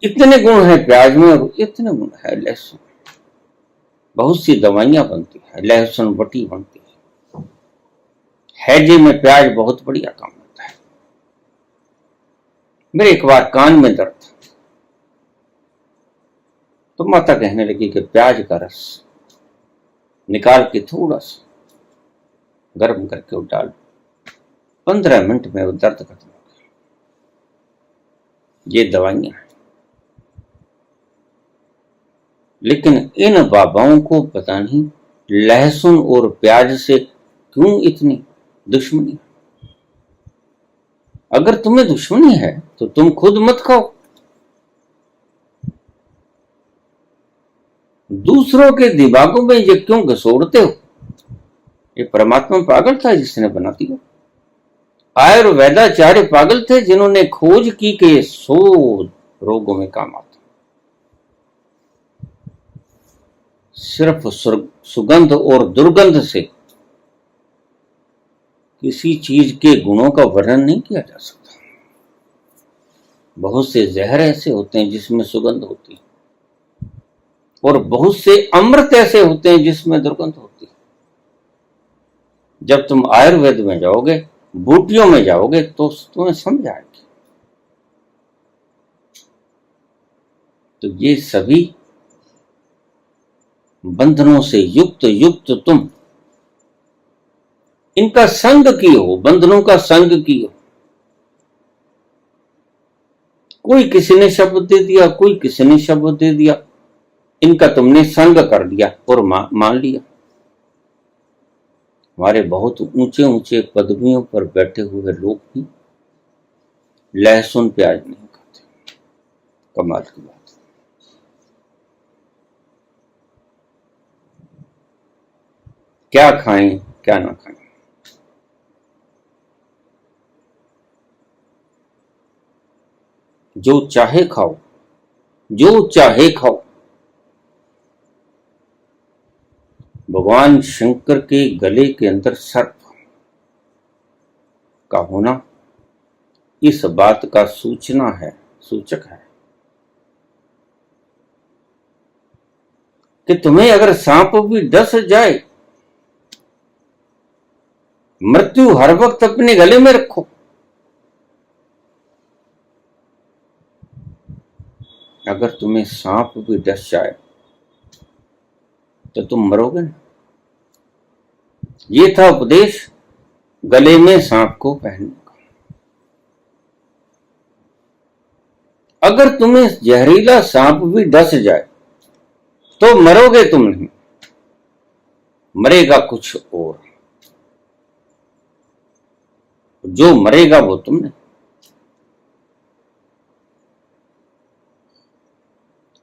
इतने गुण है प्याज में और इतने गुण है लहसुन। बहुत सी दवाइयां बनती है, लहसुन बटी बनती है। हैजे में प्याज बहुत बढ़िया काम होता है। मेरे एक बार कान में दर्द, तो माता कहने लगी कि प्याज का रस निकाल के थोड़ा सा गर्म करके वो डाल, 15 मिनट में वो दर्द खत्म हो गया। ये दवाइयां हैं। लेकिन इन बाबाओं को पता नहीं लहसुन और प्याज से क्यों इतनी दुश्मनी। अगर तुम्हें दुश्मनी है तो तुम खुद मत खाओ, दूसरों के दिमागों में ये क्यों घसोड़ते हो? ये परमात्मा पागल था जिसने बना दिया। आयुर्वेदाचार्य पागल थे जिन्होंने खोज की कि 100 रोगों में काम आता। सिर्फ सुगंध और दुर्गंध से किसी चीज के गुणों का वर्णन नहीं किया जा सकता। बहुत से जहर ऐसे होते हैं जिसमें सुगंध होती है, और बहुत से अमृत ऐसे होते हैं जिसमें दुर्गंध होती है। जब तुम आयुर्वेद में जाओगे, बूटियों में जाओगे, तो तुम्हें समझ आएगी। तो ये सभी बंधनों से युक्त युक्त तुम इनका संग कियो, बंधनों का संग कियो। कोई किसी ने शब्द दे दिया, कोई किसी ने शब्द दे दिया, इनका तुमने संग कर दिया और मान लिया। हमारे बहुत ऊंचे ऊंचे पदवियों पर बैठे हुए लोग भी लहसुन प्याज नहीं खाते। कमाल की बात। क्या खाएं क्या ना खाएं, जो चाहे खाओ, जो चाहे खाओ। भगवान शंकर के गले के अंदर सर्प का होना इस बात का सूचक है कि तुम्हें अगर सांप भी डस जाए, मृत्यु हर वक्त अपने गले में रखो। अगर तुम्हें सांप भी डस जाए तो तुम मरोगे ना। ये था उपदेश गले में सांप को पहनने का। अगर तुम्हें जहरीला सांप भी डस जाए तो मरोगे तुम नहीं, मरेगा कुछ और। जो मरेगा वो तुम नहीं।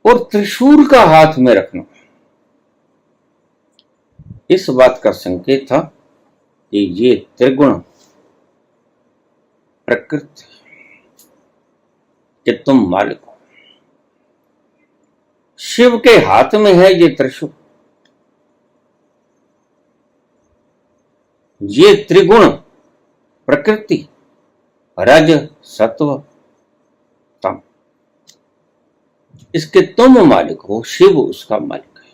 और त्रिशूल का हाथ में रखना इस बात का संकेत था कि ये त्रिगुण प्रकृति कि तुम मालिक हो। शिव के हाथ में है ये त्रिशूल। ये त्रिगुण प्रकृति, रज सत्व तम, इसके तुम मालिक हो। शिव उसका मालिक है।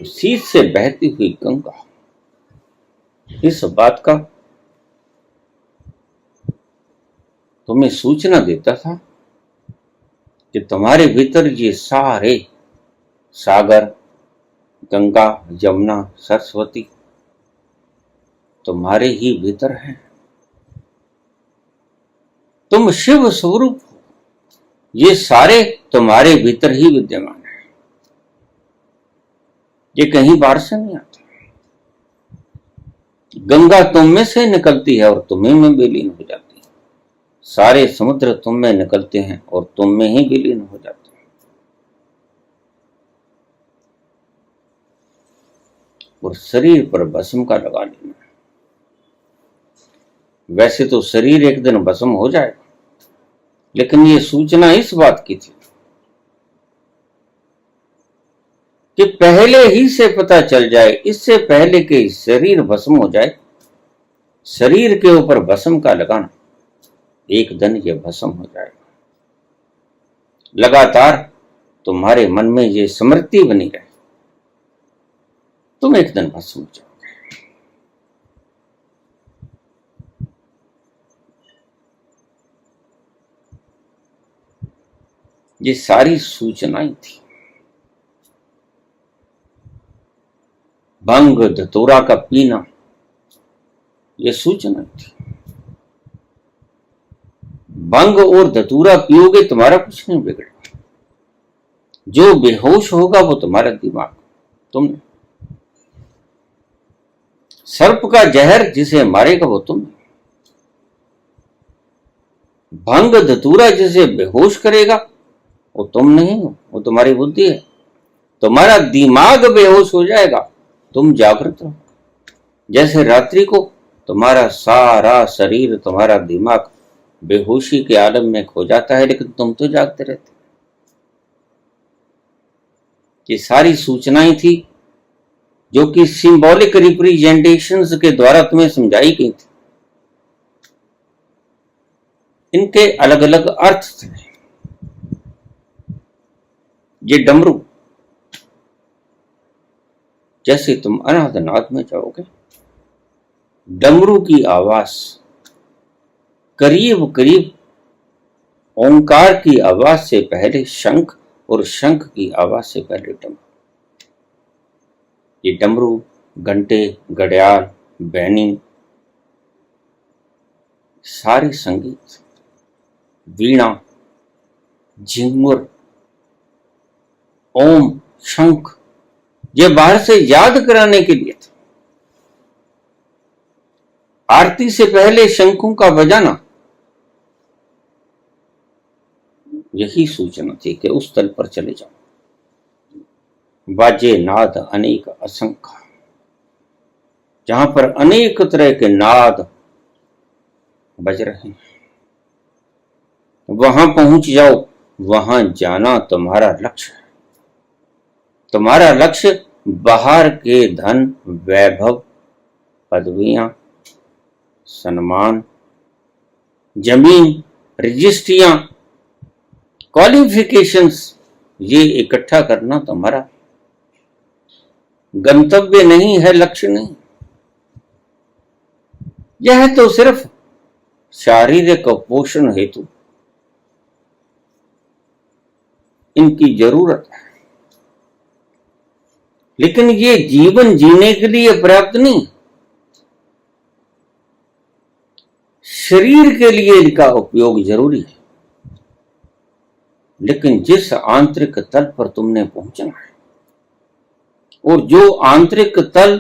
शीश से बहती हुई गंगा इस बात का तुम्हें सूचना देता था कि तुम्हारे भीतर ये सारे सागर, गंगा, यमुना, सरस्वती तुम्हारे ही भीतर हैं। तुम शिव स्वरूप हो। ये सारे तुम्हारे भीतर ही विद्यमान है। ये कहीं बाहर से नहीं आता। गंगा तुम में से निकलती है और तुम्हें में विलीन हो जाती है। सारे समुद्र तुम में निकलते हैं और तुम में ही विलीन हो जाते हैं। और शरीर पर भस्म का लगा लेना। वैसे तो शरीर एक दिन भस्म हो जाएगा, लेकिन ये सूचना इस बात की थी कि पहले ही से पता चल जाए, इससे पहले कि शरीर भस्म हो जाए, शरीर के ऊपर भस्म का लगाना, एक दिन ये भस्म हो जाएगा। लगातार तुम्हारे मन में ये स्मृति बनी रहे, तुम एक दिन भस्म हो जाओगे। ये सारी सूचनाएं थी। भंग धतूरा का पीना ये सूचना थी। भंग और धतूरा पियोगे तुम्हारा कुछ नहीं बिगड़ेगा। जो बेहोश होगा वो तुम्हारा दिमाग, तुम। सर्प का जहर जिसे मारेगा वो तुम। भंग धतूरा जिसे बेहोश करेगा वो तुम नहीं हो, वो तुम्हारी बुद्धि है। तुम्हारा दिमाग बेहोश हो जाएगा, तुम जागृत रहो। जैसे रात्रि को तुम्हारा सारा शरीर, तुम्हारा दिमाग बेहोशी के आलम में खो जाता है, लेकिन तुम तो जागते रहते। ये सारी सूचनाएं थी जो कि सिंबॉलिक रिप्रेजेंटेशंस के द्वारा तुम्हें समझाई गई थी। इनके अलग अलग अर्थ थे। ये डमरू, जैसे तुम अनाथनाथ में जाओगे, डमरू की आवाज करीब करीब ओंकार की आवाज से पहले शंख और शंख की आवाज से पहले डमरू। ये डमरू, घंटे, घड़ियाल, बैनी, सारे संगीत, वीणा, झिंगुर, ओम, शंख, ये बाहर से याद कराने के लिए था। आरती से पहले शंखों का बजाना यही सूचना थी कि उस तल पर चले जाओ। बाजे नाद अनेक असंख्य, जहां पर अनेक तरह के नाद बज रहे हैं, वहां पहुंच जाओ। वहां जाना तुम्हारा लक्ष्य है। तुम्हारा लक्ष्य बाहर के धन, वैभव, पदवियां, सम्मान, जमीन, रजिस्ट्रियां, क्वालिफिकेशंस, ये इकट्ठा करना तुम्हारा गंतव्य नहीं है, लक्ष्य नहीं। यह तो सिर्फ शारीरिक पोषण हेतु इनकी जरूरत है, लेकिन ये जीवन जीने के लिए पर्याप्त नहीं। शरीर के लिए इनका उपयोग जरूरी है, लेकिन जिस आंतरिक तल पर तुमने पहुंचना है और जो आंतरिक तल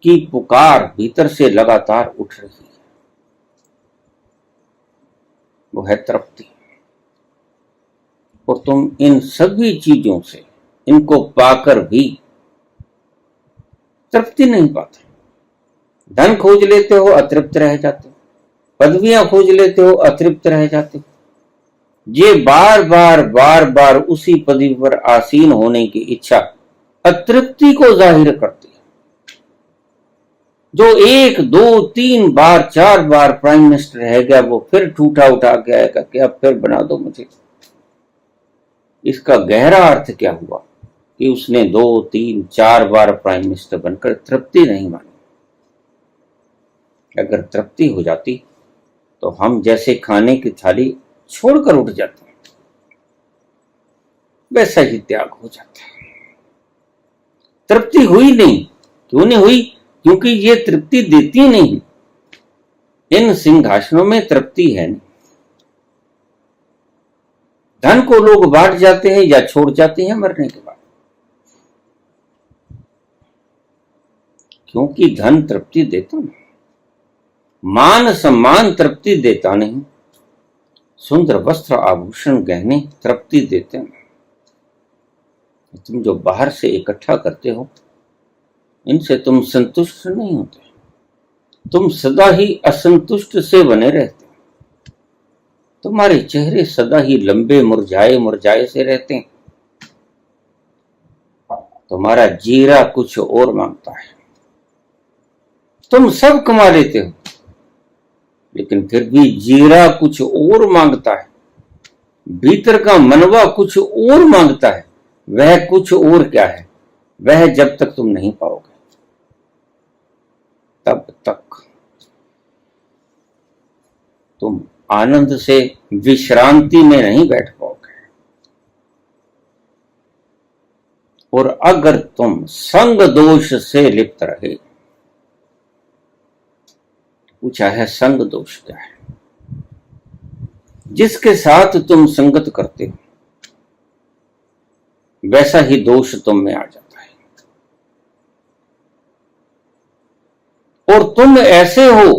की पुकार भीतर से लगातार उठ रही है, वो है तृप्ति। और तुम इन सभी चीजों से, इनको पाकर भी तृप्ति नहीं पाते। धन खोज लेते हो, अतृप्त रह जाते हो। पदवियां खोज लेते हो, अतृप्त रह जाते हो। ये बार बार उसी पदवी पर आसीन होने की इच्छा अतृप्ति को जाहिर करती है। जो 1, 2, 3 बार, 4 बार प्राइम मिनिस्टर रह गया, वो फिर ठूठा उठा के आएगा कि अब फिर बना दो मुझे। इसका गहरा अर्थ क्या हुआ कि उसने 2, 3, 4 बार प्राइम मिनिस्टर बनकर तृप्ति नहीं मानी। अगर तृप्ति हो जाती तो हम जैसे खाने की थाली छोड़कर उठ जाते, वैसा ही त्याग हो जाता। तृप्ति हुई नहीं। क्यों नहीं हुई? क्योंकि ये तृप्ति देती नहीं। इन सिंहासनों में तृप्ति है नहीं। धन को लोग बांट जाते हैं या छोड़ जाते हैं मरने के बाद, क्योंकि धन तृप्ति देता नहीं, मान सम्मान तृप्ति देता नहीं, सुंदर वस्त्र, आभूषण, गहने तृप्ति देते हैं। तुम जो बाहर से इकट्ठा करते हो, इनसे तुम संतुष्ट नहीं होते। तुम सदा ही असंतुष्ट से बने रहते। तुम्हारे चेहरे सदा ही लंबे, मुरझाए मुरझाए से रहते हैं। तुम्हारा जीरा कुछ और मांगता है। तुम सब कमा लेते हो, लेकिन फिर भी जीरा कुछ और मांगता है। भीतर का मनवा कुछ और मांगता है। वह कुछ और क्या है? वह जब तक तुम नहीं पाओगे, तब तक तुम आनंद से विश्रांति में नहीं बैठ पाओगे। और अगर तुम संग दोष से लिप्त रहे, पूछा है संग दोष क्या है? जिसके साथ तुम संगत करते हो, वैसा ही दोष तुम में आ जाता है। और तुम ऐसे हो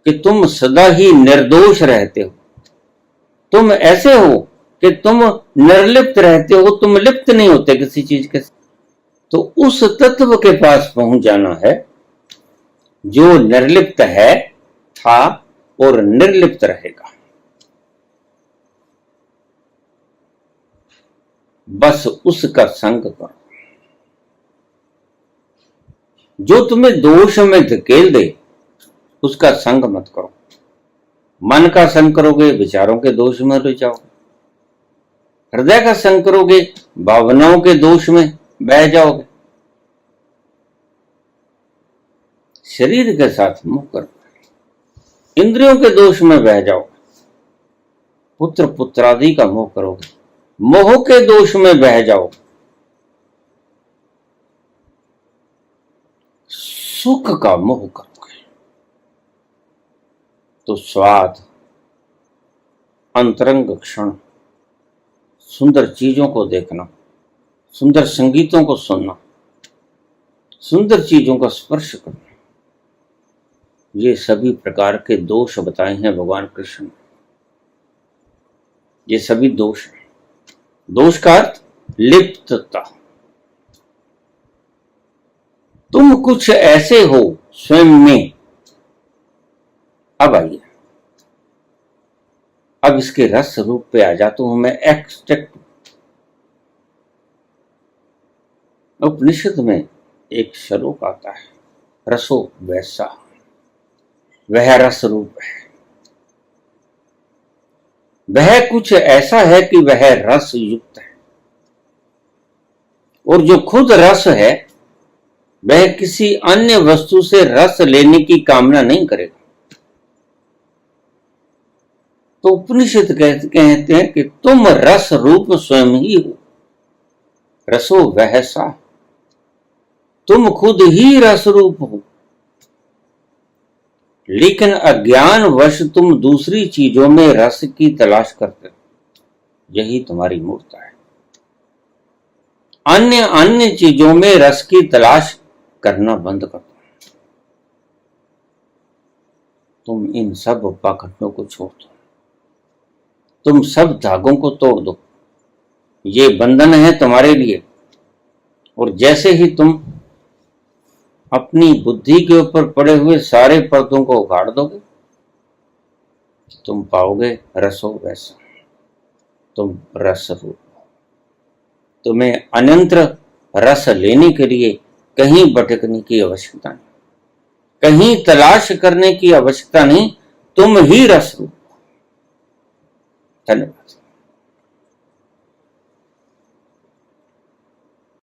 कि तुम सदा ही निर्दोष रहते हो। तुम ऐसे हो कि तुम निर्लिप्त रहते हो, तुम लिप्त नहीं होते किसी चीज के। तो उस तत्व के पास पहुंच जाना है जो निर्लिप्त है, था और निर्लिप्त रहेगा। बस उसका संग करो। जो तुम्हें दोष में धकेल दे, उसका संग मत करो। मन का संग करोगे, विचारों के दोष में ले जाओगे। हृदय का संग करोगे, भावनाओं के दोष में बह जाओगे। शरीर के साथ मुंह करो, इंद्रियों के दोष में बह जाओगे। पुत्र पुत्रादि का मोह करोगे, मोह के दोष में बह जाओ, सुख का मोह करोगे तो स्वाद, अंतरंग क्षण, सुंदर चीजों को देखना, सुंदर संगीतों को सुनना, सुंदर चीजों का स्पर्श करना, ये सभी प्रकार के दोष बताए हैं भगवान कृष्ण। ये सभी दोष हैं। दोष का अर्थ लिप्तता। तुम कुछ ऐसे हो स्वयं में। अब आइए, अब इसके रस रूप पे आ जाता हूं मैं। एक्सट्रैक्ट उपनिषद में एक श्लोक आता है, रसो वैसा, वह रस रूप है। वह कुछ ऐसा है कि वह रस युक्त है, और जो खुद रस है वह किसी अन्य वस्तु से रस लेने की कामना नहीं करेगा। तो उपनिषद कहते हैं कि तुम रस रूप स्वयं ही हो। रसो वह सा, तुम खुद ही रस रूप हो, लेकिन अज्ञानवश तुम दूसरी चीजों में रस की तलाश करते हो। यही तुम्हारी मूर्खता है। अन्य अन्य चीजों में रस की तलाश करना बंद कर दो। तुम इन सब पाखंडों को छोड़ दो, तुम सब धागों को तोड़ दो। ये बंधन है तुम्हारे लिए, और जैसे ही तुम अपनी बुद्धि के ऊपर पड़े हुए सारे पर्दों को उखाड़ दोगे, तुम पाओगे रसो वैसा, तुम रस रूप। तुम्हें अनंत रस लेने के लिए कहीं भटकने की आवश्यकता नहीं, कहीं तलाश करने की आवश्यकता नहीं, तुम ही रस रूप। धन्यवाद।